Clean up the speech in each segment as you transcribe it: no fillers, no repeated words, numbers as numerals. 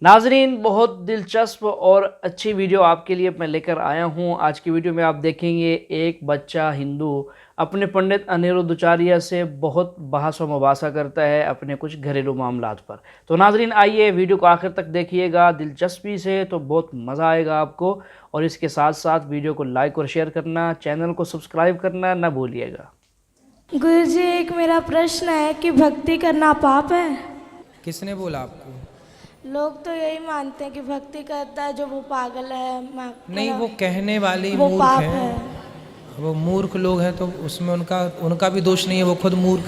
नाजरीन, बहुत दिलचस्प और अच्छी वीडियो आपके लिए मैं लेकर आया हूं। आज की वीडियो में आप देखेंगे एक बच्चा हिंदू अपने पंडित अनिरुद्धाचार्य से बहुत बहस व मुबासा करता है अपने कुछ घरेलू मामलात पर। तो नाजरीन, आइए वीडियो को आखिर तक देखिएगा दिलचस्पी से, तो बहुत मज़ा आएगा आपको। और इसके साथ साथ वीडियो को लाइक और शेयर करना, चैनल को सब्सक्राइब करना ना भूलिएगा। गुरुजी, एक मेरा प्रश्न है कि भक्ति करना पाप है? किसने बोला आपको? लोग तो यही मानते हैं कि भक्ति करता है जो वो पागल है। नहीं, वो कहने वाले वो मूर्ख पाप हैं। है। वो मूर्ख लोग हैं तो उसमें उनका भी दोष नहीं है, वो खुद मूर्ख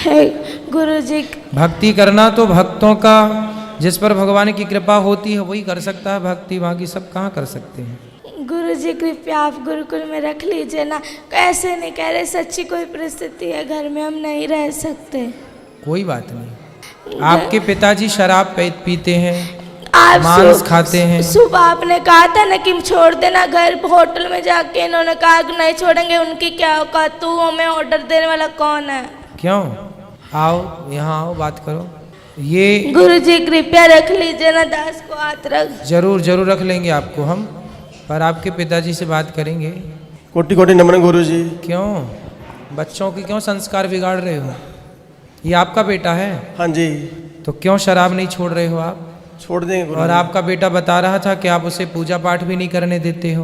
है। गुरुजी, भक्ति करना तो भक्तों का, जिस पर भगवान की कृपा होती है वही कर सकता है भक्ति, बाकी सब कहाँ कर सकते हैं। गुरुजी कृपया आप गुरुकुल में रख लीजिए ना। ऐसे नहीं कह रहे, सच्ची कोई परिस्थिति है घर में, हम नहीं रह सकते। कोई बात नहीं। आपके पिताजी शराब पीते हैं, आप मांस खाते हैं। सुबह आपने कहा था ना कि छोड़ देना घर, होटल में जाके इन्होंने कहा कि नहीं छोड़ेंगे। उनकी क्या औकात, तू हमें ऑर्डर देने वाला कौन है? क्यों? आओ यहाँ आओ, बात करो। ये गुरुजी कृपया रख लीजिए ना, दास को हाथ रख। जरूर रख लेंगे आपको हम, पर आपके पिताजी से बात करेंगे। कोटि कोटि नमन गुरुजी। क्यों बच्चों के क्यों संस्कार बिगाड़ रहे हो? ये आपका बेटा है? हाँ जी। तो क्यों शराब नहीं छोड़ रहे हो आप? छोड़ देंगे गुरुजी। और आपका बेटा बता रहा था कि आप उसे पूजा पाठ भी नहीं करने देते हो।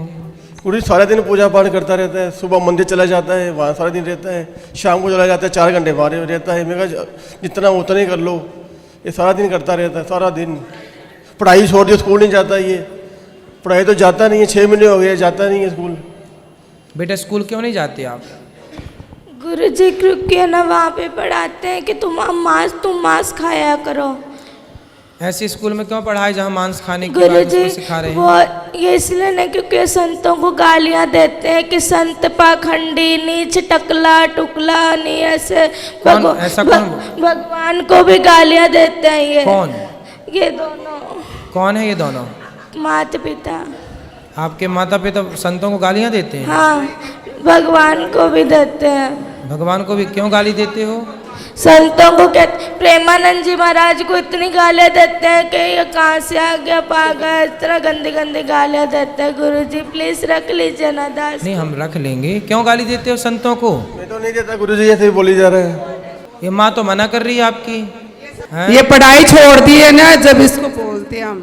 गुरुजी सारा दिन पूजा पाठ करता रहता है, सुबह मंदिर चला जाता है, वहाँ सारा दिन रहता है, शाम को चला जाता है, 4 घंटे बाहर रहता है। मैं कहा जितना उतना ही कर लो, ये सारा दिन करता रहता है, सारा दिन। पढ़ाई छोड़ दी, स्कूल नहीं जाता ये, पढ़ाई तो जाता नहीं है, 6 महीने हो गए जाता नहीं है स्कूल। बेटा स्कूल क्यों नहीं जाते आप? गुरुजी क्योंकि ना वहाँ पे पढ़ाते हैं कि तुम मांस खाया करो। ऐसे स्कूल में क्यों पढ़ाए जहाँ मांस खाने की बात गुरुजी उसको सिखा रहे हैं? वो ये इसलिए नहीं क्योंकि संतों को गालियाँ देते हैं कि संत पाखंडी, नीच, टकला टुकला, नहीं ऐसे। भगवान को भी गालियाँ देते हैं ये। कौन? ये दोनों। कौन है ये दोनों? माता पिता। आपके माता पिता संतों को गालियाँ देते हैं? हाँ, भगवान को भी देते हैं। भगवान को भी क्यों गाली देते हो? संतों को कहते, प्रेमानंद जी महाराज को इतनी गालियाँ देते हैं कि ये कहाँ से आ गया पागल, इस तरह गंदी गंदी गालियाँ देते हैं। गुरुजी प्लीज रख लीजिए ना दास। नहीं, हम रख लेंगे। क्यों गाली देते हो संतों को? मैं तो नहीं देता गुरुजी, ऐसे ही बोली जा रहा है। ये माँ तो मना कर रही है आपकी। है? ये पढ़ाई छोड़ दी है ना, जब इसको बोलते हैं हम,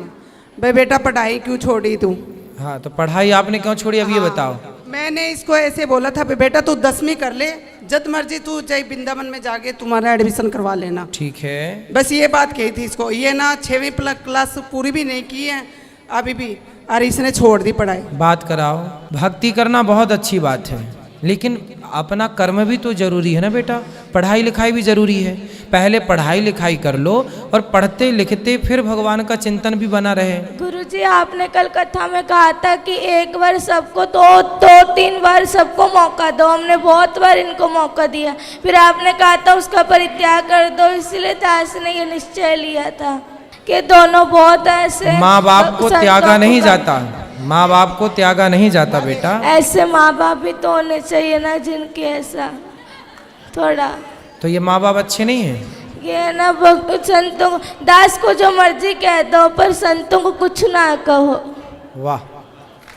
भाई बेटा पढ़ाई क्यों छोड़ी तू? हाँ, तो पढ़ाई आपने क्यों छोड़ी अब ये बताओ। मैंने इसको ऐसे बोला था, बेटा तू 10वीं कर ले, जब मर्जी तू जय वृंदावन में जाके तुम्हारा एडमिशन करवा लेना। ठीक है, बस ये बात कही थी इसको। ये ना 6वीं क्लास पूरी भी नहीं की है अभी भी, और इसने छोड़ दी पढ़ाई। बात कराओ। भक्ति करना बहुत अच्छी बात है, लेकिन अपना कर्म भी तो जरूरी है ना बेटा। पढ़ाई लिखाई भी जरूरी है। पहले पढ़ाई लिखाई कर लो और पढ़ते लिखते फिर भगवान का चिंतन भी बना रहे। गुरुजी आपने कल कथा में कहा था कि एक बार सबको दो 3 बार सबको मौका दो। हमने बहुत बार इनको मौका दिया, फिर आपने कहा था उसका परित्याग कर दो। इसलिए दास ने ये निश्चय लिया था कि दोनों बहुत ऐसे। माँ बाप को त्यागा नहीं जाता, माँ बाप को त्यागा नहीं जाता बेटा। ऐसे माँ बाप भी तो होने चाहिए ना जिनके ऐसा थोड़ा। तो ये माँ बाप अच्छे नहीं हैं? ये ना संतों को, दास को जो मर्जी कह दो पर संतों को कुछ ना कहो। वाह,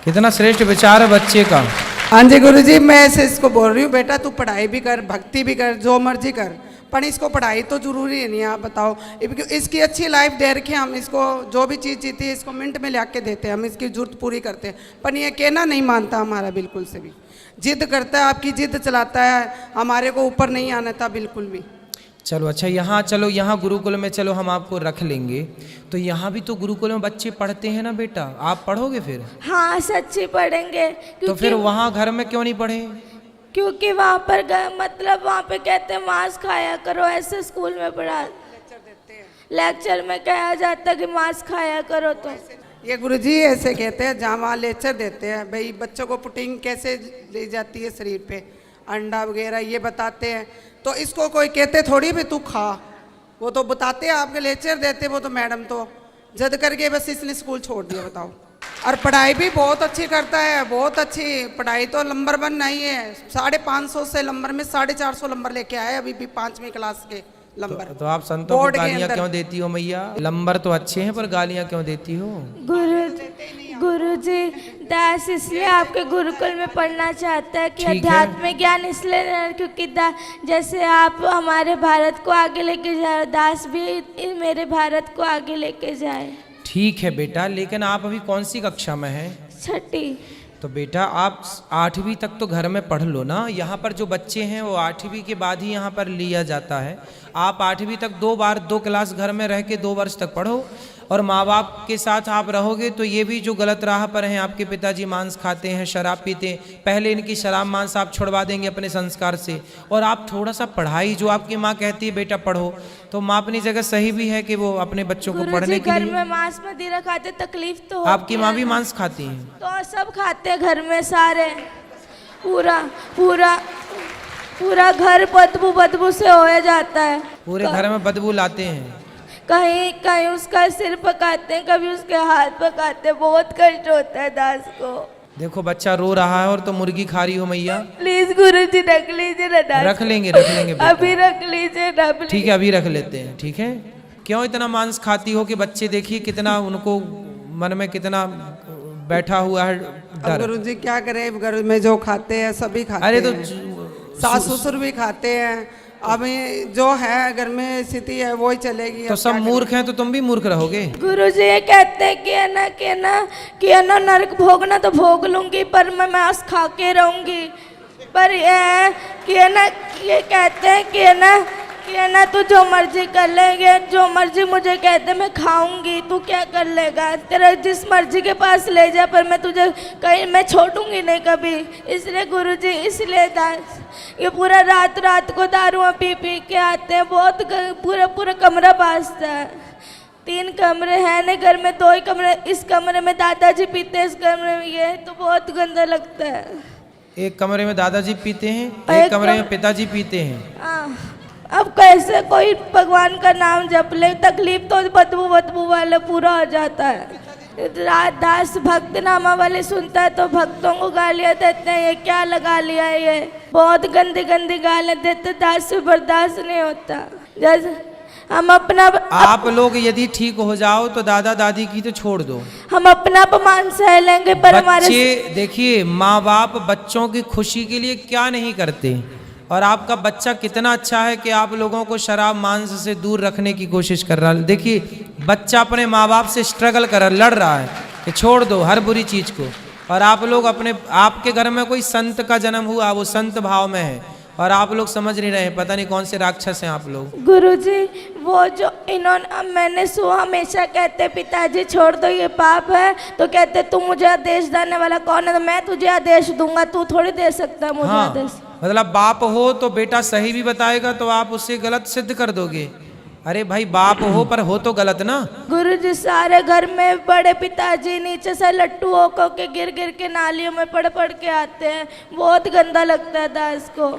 कितना श्रेष्ठ विचार है बच्चे का। हाँ जी गुरुजी, मैं ऐसे इसको बोल रही हूँ, बेटा तू पढ़ाई भी कर, भक्ति भी कर, जो मर्जी कर, पर इसको पढ़ाई तो जरूरी है नहीं। आप बताओ, इसकी अच्छी लाइफ दे रखी है, हम इसको जो भी चीज़ जीती है इसको मिनट में ला के देते हैं, हम इसकी जरूरत पूरी करते हैं। पर ये कहना नहीं मानता हमारा बिल्कुल से भी, जिद करता है, आपकी जिद चलाता है, हमारे को ऊपर नहीं आना था बिल्कुल भी। चलो अच्छा, यहाँ चलो, यहाँ गुरुकुल में चलो, हम आपको रख लेंगे। तो यहाँ भी तो गुरुकुल में बच्चे पढ़ते हैं ना बेटा, आप पढ़ोगे फिर? हाँ सच्ची पढ़ेंगे। तो फिर वहाँ घर में क्यों नहीं पढ़े? क्योंकि वहाँ पर मतलब वहाँ पे कहते हैं मांस खाया करो। ऐसे स्कूल में पढ़ा लेक्चर में कहा जाता कि मांस खाया करो। तो ये गुरुजी ऐसे कहते हैं, जहाँ वहाँ लेक्चर देते हैं भाई बच्चों को प्रोटीन कैसे ले जाती है शरीर पे, अंडा वगैरह ये बताते हैं। तो इसको कोई कहते थोड़ी भी तू खा, वो तो बताते हैं, आपके लेक्चर देते वो तो मैडम तो जद करके बस इसने स्कूल छोड़ दिया। बताओ। और पढ़ाई भी बहुत अच्छी करता है, बहुत अच्छी पढ़ाई, तो नंबर 1 नहीं है। 550 से नंबर में 450 नंबर लेके आए अभी भी 5वीं क्लास के। लंबर तो आप संतों को बोर्ड के गालियां अंदर। क्यों देती हो मैया? लंबर तो अच्छे हैं पर गालियां क्यों देती हो? गुरुजी दास इसलिए आपके गुरुकुल में पढ़ना चाहता है कि ठीक है। अध्यात्म ज्ञान इसलिए लेना, क्योंकि जैसे आप हमारे भारत को आगे लेके जाए, दास भी मेरे भारत को आगे लेके जाए। ठीक है बेटा, लेकिन आप अभी कौन सी कक्षा में हैं? छठी। तो बेटा आप 8वीं तक तो घर में पढ़ लो ना। यहाँ पर जो बच्चे हैं वो 8वीं के बाद ही यहाँ पर लिया जाता है। आप 8वीं तक 2 क्लास घर में रह के 2 वर्ष तक पढ़ो, और माँ बाप के साथ आप रहोगे तो ये भी जो गलत राह पर हैं, आपके पिताजी मांस खाते हैं, शराब पीते हैं, पहले इनकी शराब मांस आप छुड़वा देंगे अपने संस्कार से। और आप थोड़ा सा पढ़ाई, जो आपकी माँ कहती है बेटा पढ़ो, तो माँ अपनी जगह सही भी है कि वो अपने बच्चों को पढ़ने के घर लिए। में मांस मदिरा खाते, तकलीफ तो आपकी होती माँ है भी ना। मांस खाती हैं? तो सब खाते हैं घर में सारे, पूरा पूरा पूरा घर बदबू बदबू से हो जाता है। पूरे घर में बदबू लाते हैं। कहीं कहीं उसका सिर पकाते हैं, कभी उसके हाथ पकाते हैं, बहुत कष्ट होता है दास को। देखो बच्चा रो रहा है और तो मुर्गी खा रही हो मैया। प्लीज गुरुजी रख लीजिए ना दास। रख लेंगे बेटा। अभी रख लीजिए ना please। ठीक है, अभी रख लेते हैं। ठीक है, क्यों इतना मांस खाती हो कि बच्चे देखिए कितना उनको मन में कितना बैठा हुआ है अब डर। गुरुजी क्या करें, घर में जो खाते हैं सभी खाते अरे तो हैं, सास ससुर भी खाते हैं। अभी जो है घर में स्थिति है वो ही चलेगी। तो अब सब क्या मूर्ख हैं तो तुम भी मूर्ख रहोगे। गुरुजी ये कहते हैं कि है ना नरक भोगना तो भोग लूंगी, पर मैं मांस खा के रहूंगी। पर ये है कि है ना, ये कहते हैं कि है ना तू जो मर्जी कर लेंगे, जो मर्जी मुझे कहते मैं खाऊंगी, तू क्या कर लेगा, तेरा जिस मर्जी के पास ले जा, पर मैं तुझे कहीं मैं छोड़ूंगी नहीं कभी। इसलिए गुरुजी, इसलिए दास ये पूरा रात रात को दारुआं पी पी के आते हैं, बहुत पूरा पूरा कमरा बाजता है। 3 कमरे हैं ना घर में, 2 ही कमरे, इस कमरे में दादाजी पीते हैं, इस कमरे में ये, तो बहुत गंदा लगता है। एक कमरे में दादाजी पीते हैं, और एक एक कमरे में कम- पिताजी पीते हैं। अब कैसे कोई भगवान का नाम जप ले, तकलीफ तो बदबू बदबू वाले पूरा हो जाता है। दास भक्त नामा वाले सुनता है तो भक्तों को गालियां देते हैं, ये क्या लगा लिया है, ये बहुत गंदी गंदी गालियां देते, दास से बर्दाश्त नहीं होता। जैसे हम अपना आप लोग यदि ठीक हो जाओ तो दादा दादी की तो छोड़ दो, हम अपना अपमान सह लेंगे, पर हमारे बच्चे देखिए माँ बाप बच्चों की खुशी के लिए क्या नहीं करते। और आपका बच्चा कितना अच्छा है कि आप लोगों को शराब मांस से दूर रखने की कोशिश कर रहा है। देखिए बच्चा अपने माँ बाप से स्ट्रगल कर लड़ रहा है कि छोड़ दो हर बुरी चीज़ को, और आप लोग अपने आपके घर में कोई संत का जन्म हुआ, वो संत भाव में है, और आप लोग समझ नहीं रहे, पता नहीं कौन से राक्षस हैं आप लोग। गुरुजी वो जो इन्होंने, मैंने सुना हमेशा कहते पिताजी छोड़ दो ये पाप है, तो कहते तू मुझे आदेश देने वाला कौन है, तो मैं तुझे आदेश दूंगा, तू थोड़ी दे सकता मुझे हाँ, आदेश। मतलब बाप हो तो बेटा सही भी बताएगा तो आप उससे गलत सिद्ध कर दोगे। अरे भाई बाप हो पर हो तो गलत ना। गुरुजी सारे घर में बड़े पिताजी नीचे से लट्टू होकर के गिर गिर के नालियों में पड़ के आते हैं, बहुत गंदा लगता है दास को।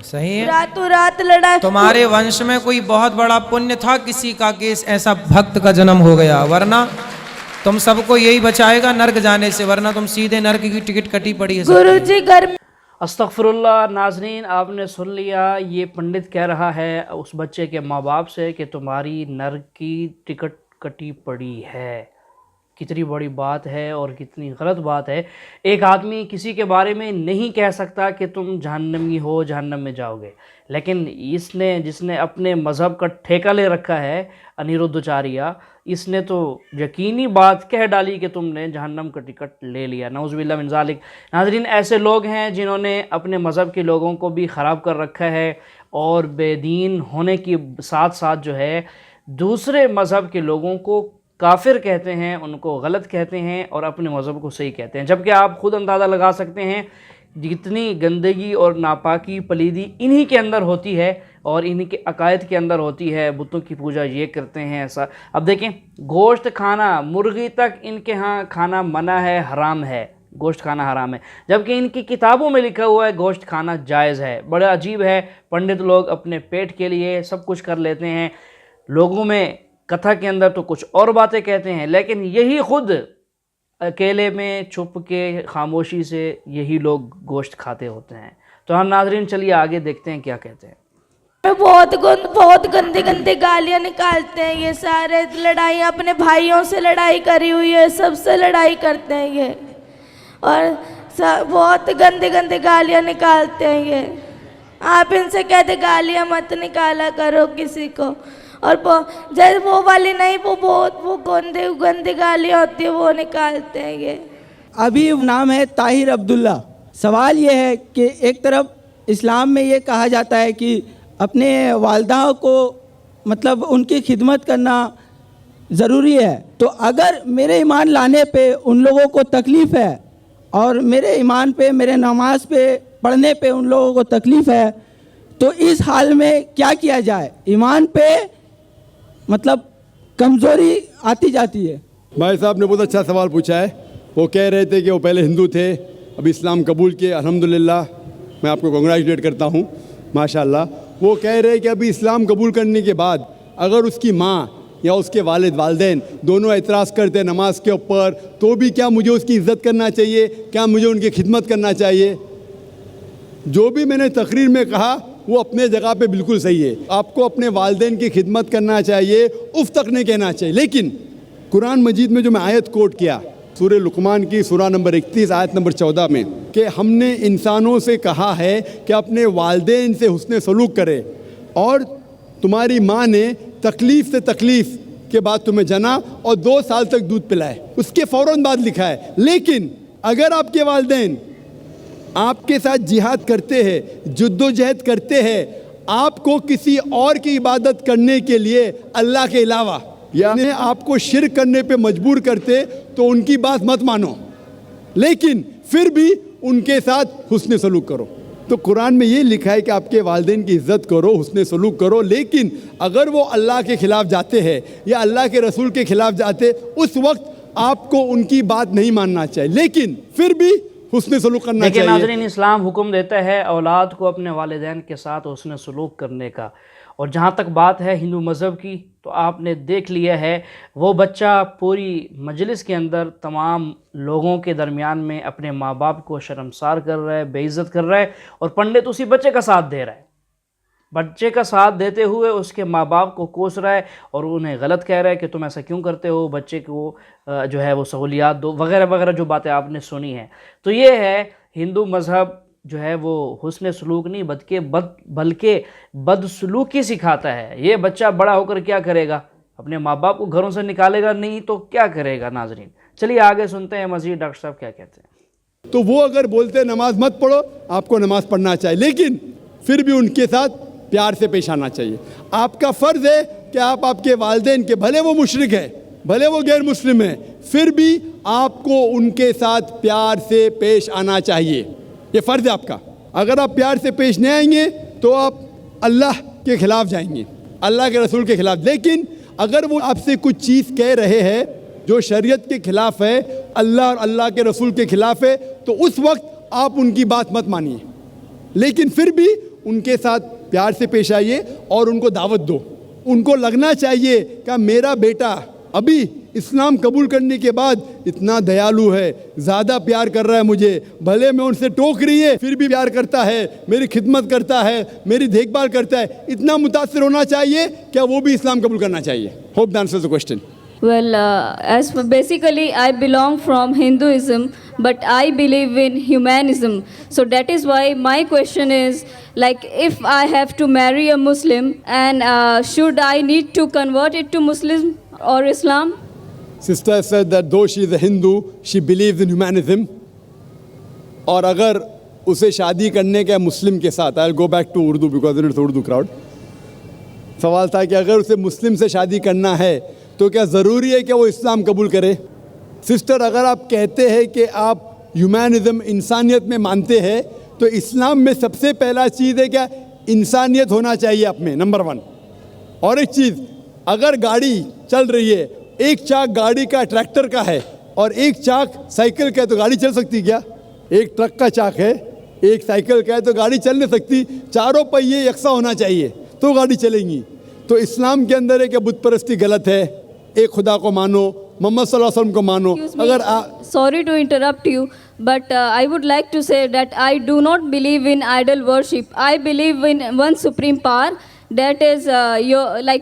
सही है। रातों रात लड़ाई। तुम्हारे वंश में कोई बहुत बड़ा पुण्य था किसी का कि ऐसा भक्त का जन्म हो गया, वरना तुम सबको यही बचाएगा नर्क जाने से, वरना तुम सीधे नर्क की टिकट कटी पड़ी है। गुरुजी घर में अस्तगफिरुल्लाह। नाज़रीन आपने सुन लिया, ये पंडित कह रहा है उस बच्चे के माँ बाप से कि तुम्हारी नर्क की टिकट कटी पड़ी है। कितनी बड़ी बात है और कितनी गलत बात है। एक आदमी किसी के बारे में नहीं कह सकता कि तुम जहन्नमी हो, जहन्नम में जाओगे, लेकिन जिसने अपने मज़हब का ठेका ले रखा है अनिरुद्धाचार्य, इसने तो यकीनी बात कह डाली कि तुमने जहन्नम का टिकट ले लिया। नऊज़ुबिल्लाह मिन ज़ालिक। नाज़रीन ऐसे लोग हैं जिन्होंने अपने मज़हब के लोगों को भी ख़राब कर रखा है, और बेदीन होने के साथ साथ जो है दूसरे मज़हब के लोगों को काफिर कहते हैं, उनको गलत कहते हैं और अपने मज़हब को सही कहते हैं। जबकि आप खुद अंदाज़ा लगा सकते हैं जितनी गंदगी और नापाकी पलीदी इन्हीं के अंदर होती है और इन्हीं के अकायद के अंदर होती है। बुतों की पूजा ये करते हैं ऐसा। अब देखें, गोश्त खाना, मुर्गी तक इनके यहाँ खाना मना है, हराम है, गोश्त खाना हराम है, जबकि इनकी किताबों में लिखा हुआ है गोश्त खाना जायज़ है। बड़ा अजीब है, पंडित लोग अपने पेट के लिए सब कुछ कर लेते हैं, लोगों में कथा के अंदर तो कुछ और बातें कहते हैं, लेकिन यही खुद अकेले में छुप के खामोशी से यही लोग गोश्त खाते होते हैं। तो हम नाज़रीन चलिए आगे देखते हैं क्या कहते हैं। में बहुत गंदी गंदी गालियाँ निकालते हैं ये सारे। लड़ाई अपने भाइयों से लड़ाई करी हुई है, सबसे लड़ाई करते हैं ये, और बहुत गंदी गंदी गालियाँ निकालते हैं ये। आप इनसे कहते गालियाँ मत निकाला करो किसी को, और जैसे वो वाली नहीं, वो गंदी गालियाँ होती है वो निकालते हैं ये। अभी नाम है ताहिर अब्दुल्ला। सवाल ये है कि एक तरफ इस्लाम में ये कहा जाता है कि अपने वालदाओं को मतलब उनकी खिदमत करना ज़रूरी है, तो अगर मेरे ईमान लाने पे उन लोगों को तकलीफ़ है और मेरे ईमान पे, मेरे नमाज पे पढ़ने पे उन लोगों को तकलीफ़ है, तो इस हाल में क्या किया जाए? ईमान पे मतलब कमज़ोरी आती जाती है। भाई साहब ने बहुत अच्छा सवाल पूछा है। वो कह रहे थे कि वो पहले हिंदू थे, अब इस्लाम कबूल किए, अल्हम्दुलिल्लाह, मैं आपको कांग्रेचुलेट करता हूँ, माशाल्लाह। वो कह रहे हैं कि अभी इस्लाम कबूल करने के बाद अगर उसकी माँ या उसके वालिदैन दोनों एतराज़ करते हैं नमाज के ऊपर, तो भी क्या मुझे उसकी इज़्ज़त करना चाहिए? क्या मुझे उनकी खिदमत करना चाहिए? जो भी मैंने तकरीर में कहा वो अपने जगह पे बिल्कुल सही है। आपको अपने वालिदैन की खिदमत करना चाहिए, उफ तक नहीं कहना चाहिए। लेकिन कुरान मजीद में जो मैं आयत कोट किया, सूरह लुकमान की सूरा नंबर 31 आयत नंबर 14 में, कि हमने इंसानों से कहा है कि अपने वालिदैन से हुस्न सलूक करे, और तुम्हारी माँ ने तकलीफ़ से तकलीफ़ के बाद तुम्हें जना और 2 साल तक दूध पिलाए। उसके फ़ौरन बाद लिखा है, लेकिन अगर आपके वालिदैन आपके साथ जिहाद करते हैं, जुद्दोजहद करते हैं, आपको किसी और की इबादत करने के लिए अल्लाह के अलावा, यानी आपको शिर्क करने पे मजबूर करते, तो उनकी बात मत मानो, लेकिन फिर भी उनके साथ हुस्न सलूक करो। तो कुरान में ये लिखा है कि आपके वालिदैन की इज़्ज़त करो, हुस्न सलूक करो, लेकिन अगर वो अल्लाह के ख़िलाफ़ जाते हैं या अल्लाह के रसूल के ख़िलाफ़ जाते, उस वक्त आपको उनकी बात नहीं मानना चाहिए, लेकिन फिर भी हुस्न सलूक करना चाहिए। नाज़रीन, इस्लाम हुक्म देता है औलाद को अपने वालिदैन के साथ हुस्न सलूक करने का। और जहाँ तक बात है हिंदू मज़हब की, तो आपने देख लिया है वो बच्चा पूरी मजलिस के अंदर तमाम लोगों के दरमियान में अपने माँ बाप को शर्मसार कर रहा है, बेइज्जत कर रहा है, और पंडित उसी बच्चे का साथ दे रहा है। बच्चे का साथ देते हुए उसके माँ बाप को कोस रहा है और उन्हें गलत कह रहा है कि तुम ऐसा क्यों करते हो, बच्चे को जो है वो सहूलियात दो, वगैरह वगैरह जो बातें आपने सुनी हैं। तो ये है हिंदू मज़हब जो है वो हुस्न सलूक नहीं बल्कि बदसलूकी सिखाता है। ये बच्चा बड़ा होकर क्या करेगा? अपने माँ बाप को घरों से निकालेगा नहीं तो क्या करेगा? नाजरीन, चलिए आगे सुनते हैं मज़ीद डॉक्टर साहब क्या कहते हैं। तो वो अगर बोलते हैं नमाज मत पढ़ो, आपको नमाज पढ़ना चाहिए, लेकिन फिर भी उनके साथ प्यार से पेश आना चाहिए। आपका फ़र्ज़ है कि आप आपके वालिदैन के, भले वो मुशरिक है, भले वो गैर मुस्लिम है, फिर भी आपको उनके साथ प्यार से पेश आना चाहिए। ये फ़र्ज़ है आपका। अगर आप प्यार से पेश नहीं आएंगे तो आप अल्लाह के ख़िलाफ़ जाएंगे, अल्लाह के रसूल के ख़िलाफ़। लेकिन अगर वो आपसे कुछ चीज़ कह रहे हैं जो शरीयत के ख़िलाफ़ है, अल्लाह और अल्लाह के रसूल के ख़िलाफ़ है, तो उस वक्त आप उनकी बात मत मानिए, लेकिन फिर भी उनके साथ प्यार से पेश आइए और उनको दावत दो। उनको लगना चाहिए कि मेरा बेटा अभी इस्लाम कबूल करने के बाद इतना दयालु है, ज़्यादा प्यार कर रहा है मुझे, भले मैं उनसे टोक रही है फिर भी प्यार करता है, मेरी खिदमत करता है, मेरी देखभाल करता है। इतना मुतासिर होना चाहिए, क्या वो भी इस्लाम कबूल करना चाहिए? Hope that answers the question. Well, as for basically I belong from Hinduism, but I believe in humanism. So that is why my question is, like, if I have to marry a Muslim, and should I need to convert it to Muslim or Islam? Sister said that though she is a Hindu, she believes in humanism. और अगर उसे शादी करने का मुस्लिम के साथ, I'll go back to Urdu because it's Urdu crowd. सवाल था कि अगर उसे मुस्लिम से शादी करना है तो क्या ज़रूरी है कि वो इस्लाम कबूल करे? सिस्टर, अगर आप कहते हैं कि आप ह्यूमैनिज़म, इंसानियत में मानते हैं, तो इस्लाम में सबसे पहला चीज़ है क्या? इंसानियत होना चाहिए आप में, नंबर 1। और एक चीज़, अगर गाड़ी चल रही है, एक चाक गाड़ी का ट्रैक्टर का है और एक चाक साइकिल का है, तो गाड़ी चल सकती क्या? एक ट्रक का चाक है, एक साइकिल का है, तो गाड़ी चल नहीं सकती। चारों पहिए यकसा होना चाहिए तो गाड़ी चलेंगी। तो इस्लाम के अंदर है कि बुत परस्ती गलत है, एक खुदा को मानो, मोहम्मद सल्लल्लाहु अलैहि वसल्लम को मानो। अगर Sorry to interrupt you, but I would like to say that I do not believe in idol worship. I believe in one supreme power, That is,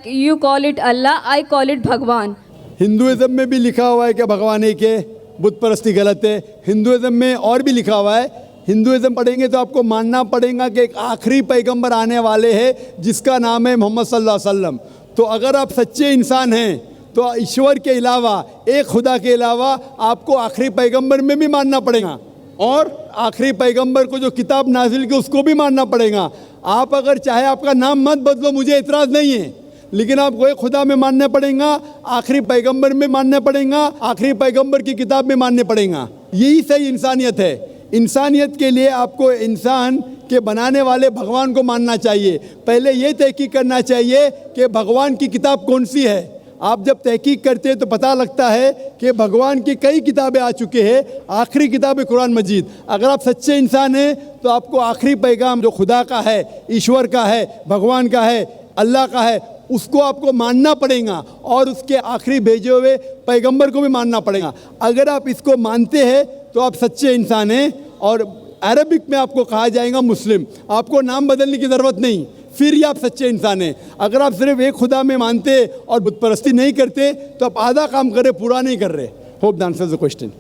you call it Allah, I call it Bhagwan. Hinduism में भी लिखा हुआ है कि भगवान एक है, बुत परस्ती गलत है। हिंदुइज्म में और भी लिखा हुआ है, हिंदुइज्म पढ़ेंगे तो आपको मानना पड़ेगा कि एक आखिरी पैगंबर आने वाले हैं जिसका नाम है मोहम्मद सल्लल्लाहु अलैहि वसल्लम। तो अगर आप सच्चे इंसान हैं तो ईश्वर के अलावा, एक खुदा के अलावा आपको आखिरी पैगंबर में भी मानना पड़ेगा, और आखिरी पैगंबर को जो किताब नाजिल की उसको भी मानना पड़ेगा। आप अगर चाहे आपका नाम मत बदलो, मुझे इतराज़ नहीं है, लेकिन आपको एक खुदा में मानना पड़ेगा, आखिरी पैगंबर में मानना पड़ेगा, आखिरी पैगंबर की किताब में मानना पड़ेगा। यही सही इंसानियत है। इंसानियत के लिए आपको इंसान के बनाने वाले भगवान को मानना चाहिए। पहले ये तहकीक करना चाहिए कि भगवान की किताब कौन सी है। आप जब तहकीक करते हैं तो पता लगता है कि भगवान की कई किताबें आ चुके हैं, आखिरी किताब है कुरान मजीद। अगर आप सच्चे इंसान हैं तो आपको आखिरी पैगाम जो खुदा का है, ईश्वर का है, भगवान का है, अल्लाह का है, उसको आपको मानना पड़ेगा, और उसके आखिरी भेजे हुए पैगंबर को भी मानना पड़ेगा। अगर आप इसको मानते हैं तो आप सच्चे इंसान हैं, और अरबिक में आपको कहा जाएगा मुस्लिम। आपको नाम बदलने की ज़रूरत नहीं, फिर ही आप सच्चे इंसान हैं। अगर आप सिर्फ एक खुदा में मानते और बुत परस्ती नहीं करते तो आप आधा काम कर रहे, पूरा नहीं कर रहे। Hope the answers the question.